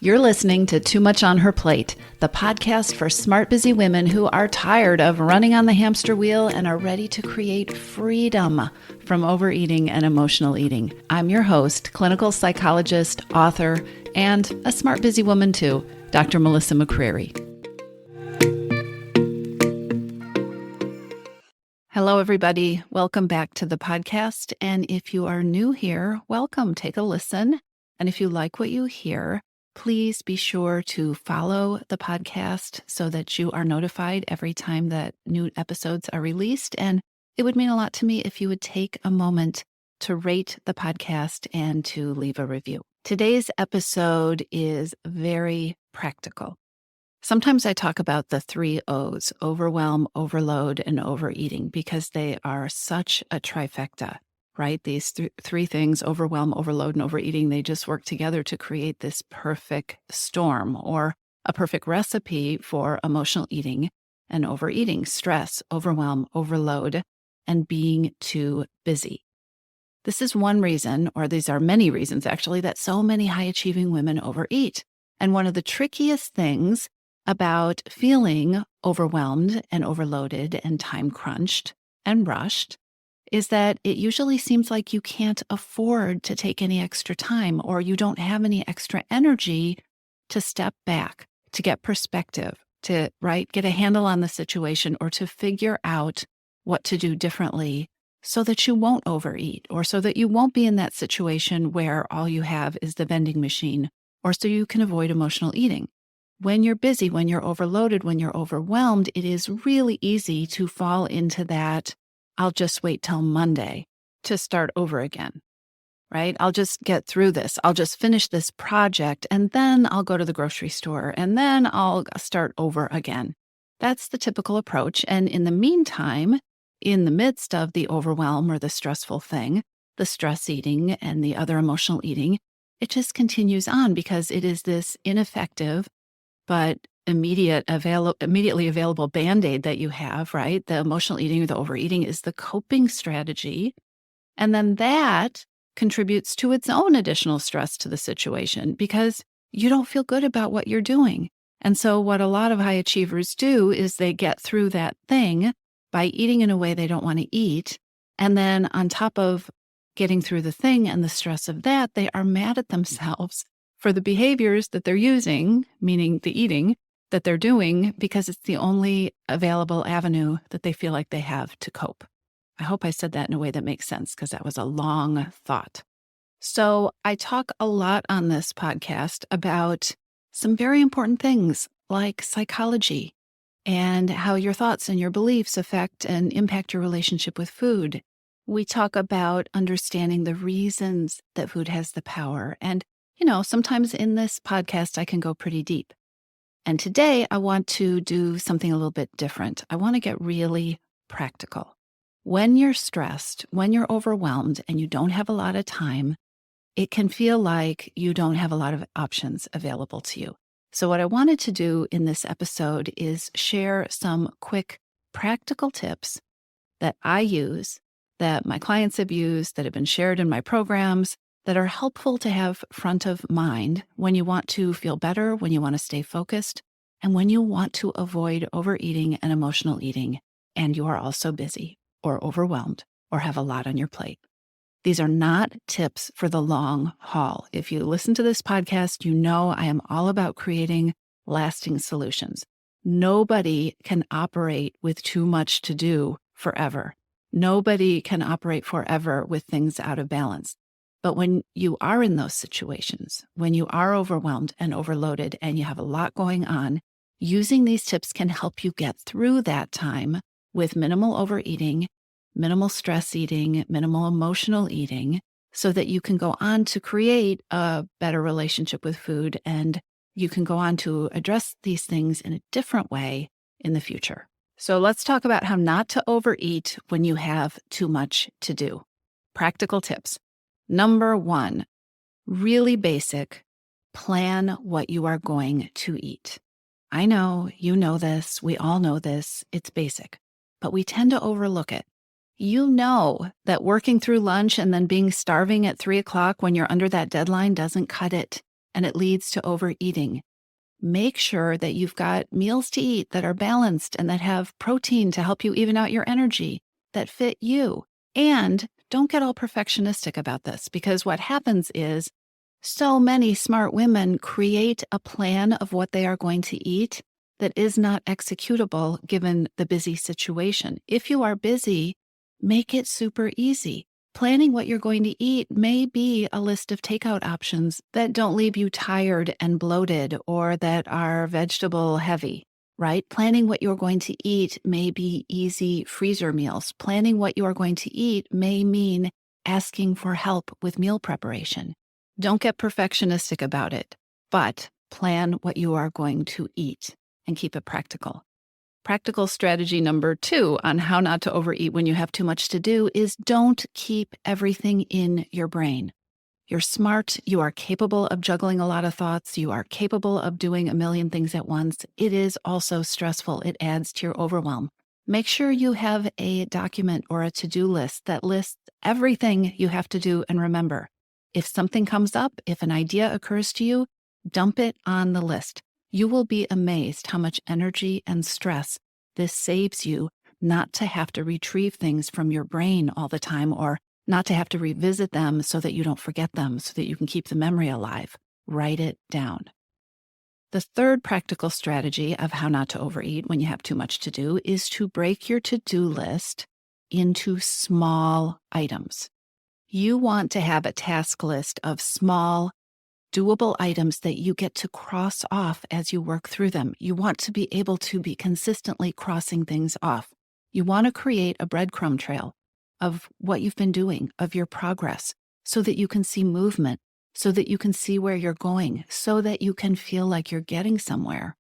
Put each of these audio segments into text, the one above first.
You're listening to Too Much on Her Plate, the podcast for smart, busy women who are tired of running on the hamster wheel and are ready to create freedom from overeating and emotional eating. I'm your host, clinical psychologist, author, and a smart, busy woman too, Dr. Melissa McCreary. Hello, everybody. Welcome back to the podcast. And if you are new here, welcome. Take a listen. And if you like what you hear, please be sure to follow the podcast so that you are notified every time that new episodes are released. And it would mean a lot to me if you would take a moment to rate the podcast and to leave a review. Today's episode is very practical. Sometimes I talk about the 3 O's: overwhelm, overload, and overeating, because they are such a trifecta. Right? These three things, overwhelm, overload, and overeating, they just work together to create this perfect storm or a perfect recipe for emotional eating and overeating: stress, overwhelm, overload, and being too busy. This is one reason, or these are many reasons actually, that so many high-achieving women overeat. And one of the trickiest things about feeling overwhelmed and overloaded and time-crunched and rushed is that it usually seems like you can't afford to take any extra time, or you don't have any extra energy to step back, to get perspective, to get a handle on the situation, or to figure out what to do differently so that you won't overeat, or so that you won't be in that situation where all you have is the vending machine, or so you can avoid emotional eating. When you're busy, when you're overloaded, when you're overwhelmed, it is really easy to fall into that "I'll just wait till Monday to start over again," right? I'll just get through this. I'll just finish this project, and then I'll go to the grocery store, and then I'll start over again. That's the typical approach. And in the meantime, in the midst of the overwhelm or the stressful thing, the stress eating and the other emotional eating, it just continues on because it is this ineffective but immediately available Band-Aid that you have, right? The emotional eating or the overeating is the coping strategy. And then that contributes to its own additional stress to the situation because you don't feel good about what you're doing. And so what a lot of high achievers do is they get through that thing by eating in a way they don't want to eat. And then on top of getting through the thing and the stress of that, they are mad at themselves for the behaviors that they're using, meaning the eating that they're doing, because it's the only available avenue that they feel like they have to cope. I hope I said that in a way that makes sense, because that was a long thought. So I talk a lot on this podcast about some very important things like psychology and how your thoughts and your beliefs affect and impact your relationship with food. We talk about understanding the reasons that food has the power. And sometimes in this podcast, I can go pretty deep. And today I want to do something a little bit different. I want to get really practical. When you're stressed, when you're overwhelmed, and you don't have a lot of time, it can feel like you don't have a lot of options available to you. So what I wanted to do in this episode is share some quick practical tips that I use, that my clients have used, that have been shared in my programs, that are helpful to have front of mind when you want to feel better, when you want to stay focused, and when you want to avoid overeating and emotional eating, and you are also busy or overwhelmed or have a lot on your plate. These are not tips for the long haul. If you listen to this podcast, you know I am all about creating lasting solutions. Nobody can operate with too much to do forever. Nobody can operate forever with things out of balance. But when you are in those situations, when you are overwhelmed and overloaded and you have a lot going on, using these tips can help you get through that time with minimal overeating, minimal stress eating, minimal emotional eating, so that you can go on to create a better relationship with food, and you can go on to address these things in a different way in the future. So let's talk about how not to overeat when you have too much to do. Practical tips. Number 1, really basic, plan what you are going to eat. I know, you know this, we all know this, it's basic, but we tend to overlook it. You know that working through lunch and then being starving at 3 o'clock when you're under that deadline doesn't cut it. and it leads to overeating. Make sure that you've got meals to eat that are balanced and that have protein to help you even out your energy, that fit you. And don't get all perfectionistic about this, because what happens is so many smart women create a plan of what they are going to eat that is not executable given the busy situation. If you are busy, make it super easy. Planning what you're going to eat may be a list of takeout options that don't leave you tired and bloated or that are vegetable heavy, right? Planning what you're going to eat may be easy freezer meals. Planning what you are going to eat may mean asking for help with meal preparation. Don't get perfectionistic about it, but plan what you are going to eat and keep it practical. Practical strategy number 2 on how not to overeat when you have too much to do is don't keep everything in your brain. You're smart. You are capable of juggling a lot of thoughts. You are capable of doing a million things at once. It is also stressful. It adds to your overwhelm. Make sure you have a document or a to-do list that lists everything you have to do and remember. If something comes up, if an idea occurs to you, dump it on the list. You will be amazed how much energy and stress this saves you not to have to retrieve things from your brain all the time or not to have to revisit them so that you don't forget them, so that you can keep the memory alive. Write it down. The third practical strategy of how not to overeat when you have too much to do is to break your to-do list into small items. You want to have a task list of small, doable items that you get to cross off as you work through them. You want to be able to be consistently crossing things off. You want to create a breadcrumb trail of what you've been doing, of your progress, so that you can see movement, so that you can see where you're going, so that you can feel like you're getting somewhere,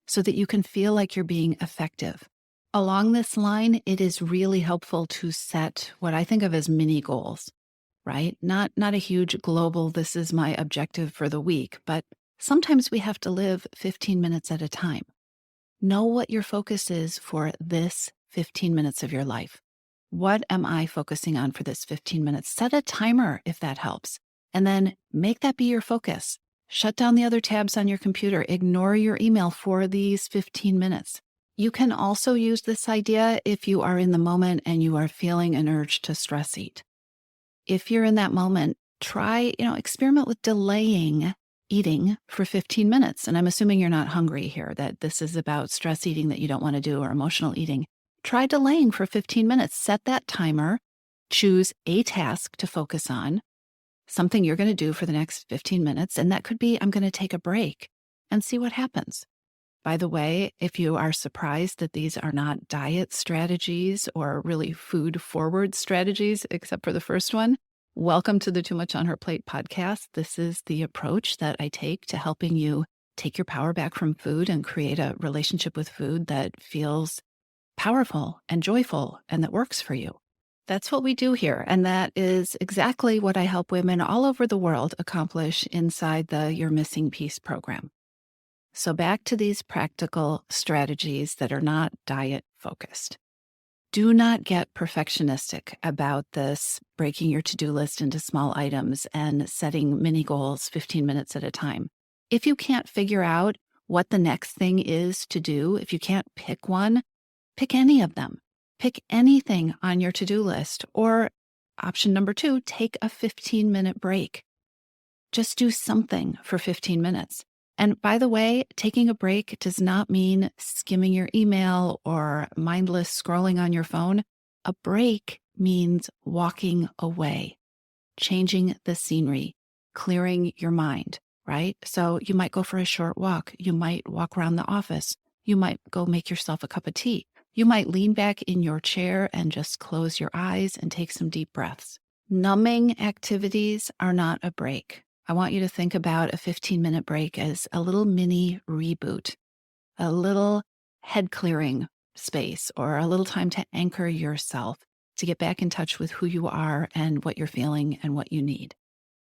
so that you can feel like you're being effective. Along this line, it is really helpful to set what I think of as mini goals, right? Not a huge global, this is my objective for the week, but sometimes we have to live 15 minutes at a time. Know what your focus is for this 15 minutes of your life. What am I focusing on for this 15 minutes? Set a timer if that helps, and then make that be your focus. Shut down the other tabs on your computer. Ignore your email for these 15 minutes. You can also use this idea if you are in the moment and you are feeling an urge to stress eat. If you're in that moment, try, experiment with delaying eating for 15 minutes. And I'm assuming you're not hungry here, that this is about stress eating that you don't want to do or emotional eating. Try delaying for 15 minutes. Set that timer. Choose a task to focus on, something you're going to do for the next 15 minutes. And that could be, I'm going to take a break and see what happens. By the way, if you are surprised that these are not diet strategies or really food-forward strategies, except for the first one, welcome to the Too Much on Her Plate podcast. This is the approach that I take to helping you take your power back from food and create a relationship with food that feels powerful and joyful and that works for you. That's what we do here. And that is exactly what I help women all over the world accomplish inside the You're Missing Piece program. So back to these practical strategies that are not diet focused. Do not get perfectionistic about this breaking your to-do list into small items and setting mini goals 15 minutes at a time. If you can't figure out what the next thing is to do, if you can't pick one, pick any of them. Pick anything on your to-do list. Or option number 2, take a 15-minute break. Just do something for 15 minutes. And by the way, taking a break does not mean skimming your email or mindless scrolling on your phone. A break means walking away, changing the scenery, clearing your mind, right? So you might go for a short walk. You might walk around the office. You might go make yourself a cup of tea. You might lean back in your chair and just close your eyes and take some deep breaths. Numbing activities are not a break. I want you to think about a 15-minute break as a little mini reboot, a little head clearing space, or a little time to anchor yourself, to get back in touch with who you are and what you're feeling and what you need.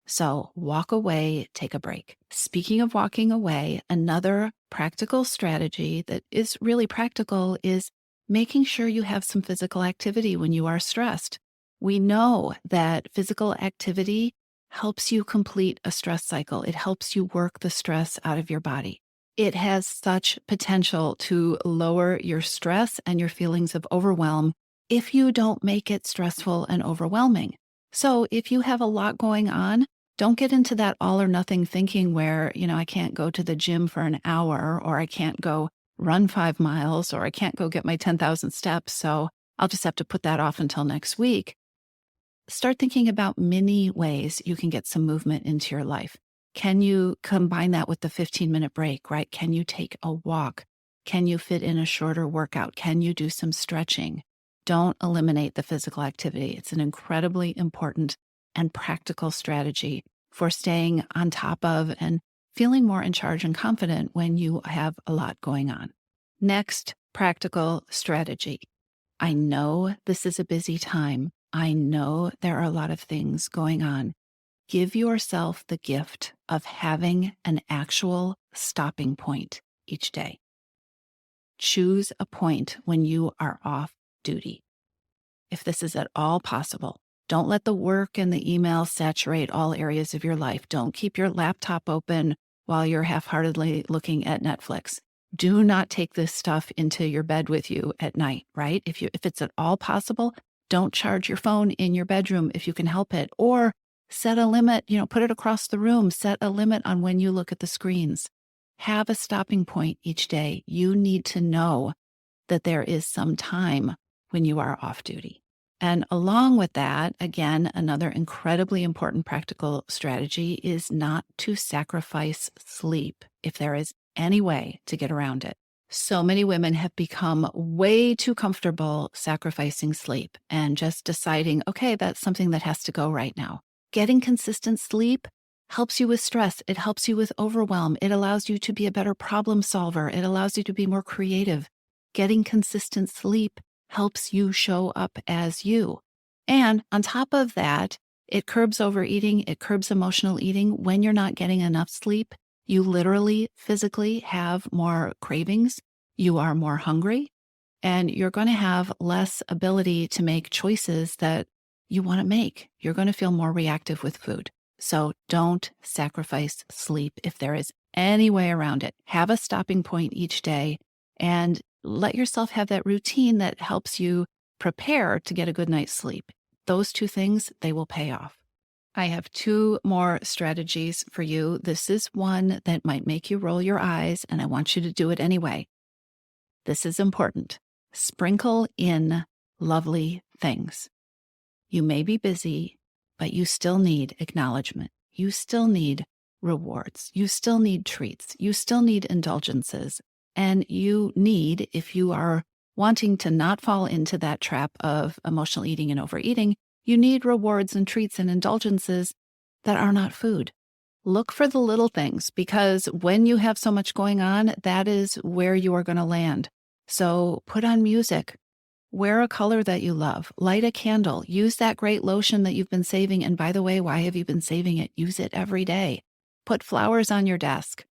So walk away, take a break. Speaking of walking away, another practical strategy that is really practical is making sure you have some physical activity when you are stressed. We know that physical activity helps you complete a stress cycle. It helps you work the stress out of your body. It has such potential to lower your stress and your feelings of overwhelm if you don't make it stressful and overwhelming. So if you have a lot going on, don't get into that all or nothing thinking where, I can't go to the gym for an hour, or I can't go run 5 miles, or I can't go get my 10,000 steps. So I'll just have to put that off until next week. Start thinking about many ways you can get some movement into your life. Can you combine that with the 15-minute break, right? Can you take a walk? Can you fit in a shorter workout? Can you do some stretching? Don't eliminate the physical activity. It's an incredibly important and practical strategy for staying on top of and feeling more in charge and confident when you have a lot going on. Next, practical strategy. I know this is a busy time. I know there are a lot of things going on. Give yourself the gift of having an actual stopping point each day. Choose a point when you are off duty. If this is at all possible, don't let the work and the email saturate all areas of your life. Don't keep your laptop open while you're half-heartedly looking at Netflix. Do not take this stuff into your bed with you at night, right? If it's at all possible, don't charge your phone in your bedroom if you can help it, or set a limit, put it across the room, set a limit on when you look at the screens. Have a stopping point each day. You need to know that there is some time when you are off duty. And along with that, again, another incredibly important practical strategy is not to sacrifice sleep if there is any way to get around it. So many women have become way too comfortable sacrificing sleep and just deciding, okay, that's something that has to go right now. Getting consistent sleep helps you with stress. It helps you with overwhelm. It allows you to be a better problem solver. It allows you to be more creative. Getting consistent sleep helps you show up as you. And on top of that, it curbs overeating. It curbs emotional eating. When you're not getting enough sleep, you literally physically have more cravings. You are more hungry, and you're going to have less ability to make choices that you want to make. You're going to feel more reactive with food. So don't sacrifice sleep if there is any way around it. Have a stopping point each day and let yourself have that routine that helps you prepare to get a good night's sleep. Those two things, they will pay off. I have two more strategies for you. This is one that might make you roll your eyes, and I want you to do it anyway. This is important. Sprinkle in lovely things. You may be busy, but you still need acknowledgement. You still need rewards. You still need treats. You still need indulgences. And you need, if you are wanting to not fall into that trap of emotional eating and overeating, you need rewards and treats and indulgences that are not food. Look for the little things, because when you have so much going on, that is where you are going to land. So put on music, wear a color that you love, light a candle, use that great lotion that you've been saving. And by the way, why have you been saving it? Use it every day. Put flowers on your desk.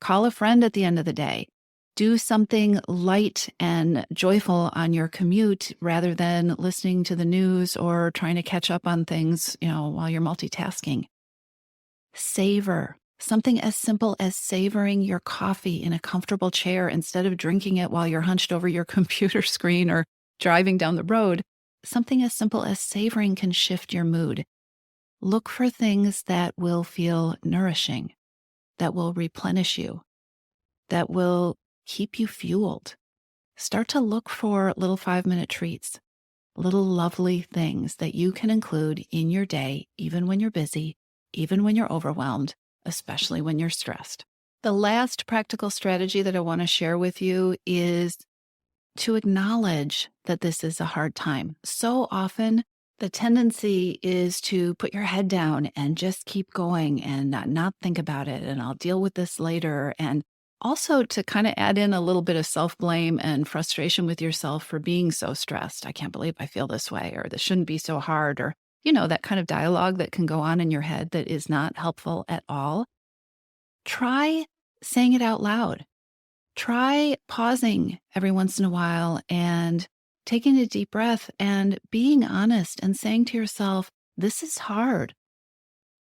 Call a friend at the end of the day. Do something light and joyful on your commute rather than listening to the news or trying to catch up on things, while you're multitasking. Savor. Something as simple as savoring your coffee in a comfortable chair instead of drinking it while you're hunched over your computer screen or driving down the road. Something as simple as savoring can shift your mood. Look for things that will feel nourishing, that will replenish you, that will keep you fueled. Start to look for little 5-minute treats, little lovely things that you can include in your day, even when you're busy, even when you're overwhelmed, especially when you're stressed. The last practical strategy that I want to share with you is to acknowledge that this is a hard time. So often, the tendency is to put your head down and just keep going and not think about it, and I'll deal with this later. And also to kind of add in a little bit of self-blame and frustration with yourself for being so stressed. I can't believe I feel this way, or this shouldn't be so hard, or, that kind of dialogue that can go on in your head that is not helpful at all. Try saying it out loud. Try pausing every once in a while and taking a deep breath and being honest and saying to yourself, this is hard.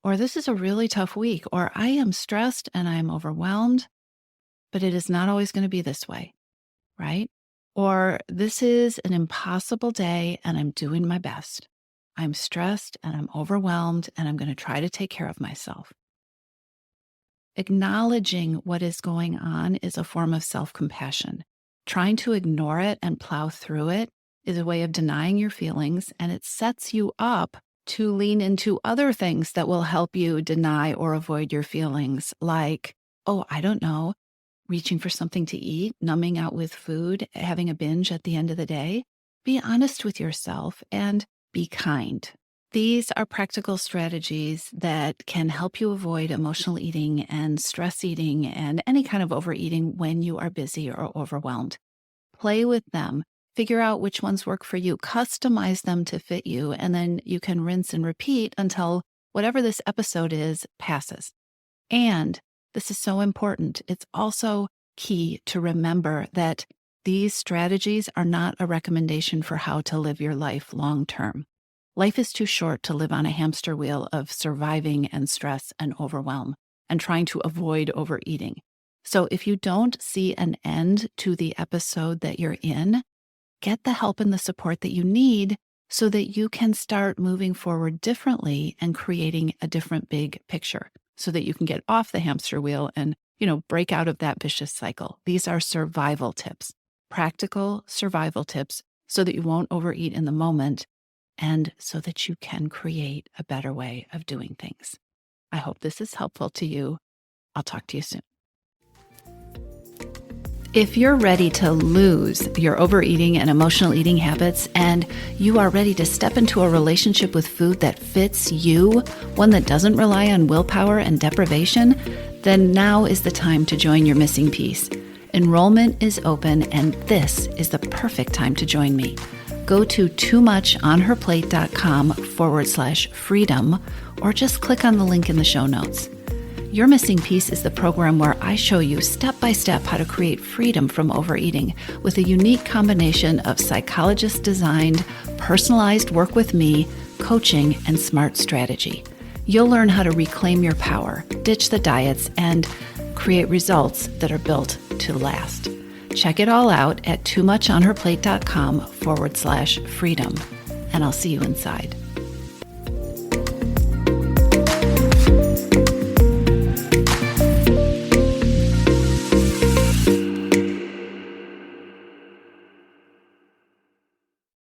Or this is a really tough week, or I am stressed and I'm overwhelmed, but it is not always going to be this way, right? Or this is an impossible day and I'm doing my best. I'm stressed and I'm overwhelmed and I'm going to try to take care of myself. Acknowledging what is going on is a form of self-compassion. Trying to ignore it and plow through it is a way of denying your feelings, and it sets you up to lean into other things that will help you deny or avoid your feelings, like, oh, I don't know, reaching for something to eat, numbing out with food, having a binge at the end of the day. Be honest with yourself and be kind. These are practical strategies that can help you avoid emotional eating and stress eating and any kind of overeating when you are busy or overwhelmed. Play with them. Figure out which ones work for you. Customize them to fit you, and then you can rinse and repeat until whatever this episode is passes. And this is so important. It's also key to remember that these strategies are not a recommendation for how to live your life long term. Life is too short to live on a hamster wheel of surviving and stress and overwhelm and trying to avoid overeating. So if you don't see an end to the episode that you're in, get the help and the support that you need so that you can start moving forward differently and creating a different big picture so that you can get off the hamster wheel and, break out of that vicious cycle. These are survival tips, practical survival tips so that you won't overeat in the moment and so that you can create a better way of doing things. I hope this is helpful to you. I'll talk to you soon. If you're ready to lose your overeating and emotional eating habits, and you are ready to step into a relationship with food that fits you, one that doesn't rely on willpower and deprivation, then now is the time to join your missing piece. Enrollment is open, and this is the perfect time to join me. Go to toomuchonherplate.com/freedom, or just click on the link in the show notes. Your Missing Piece is the program where I show you step-by-step how to create freedom from overeating with a unique combination of psychologist-designed, personalized work with me, coaching, and smart strategy. You'll learn how to reclaim your power, ditch the diets, and create results that are built to last. Check it all out at toomuchonherplate.com/freedom, and I'll see you inside.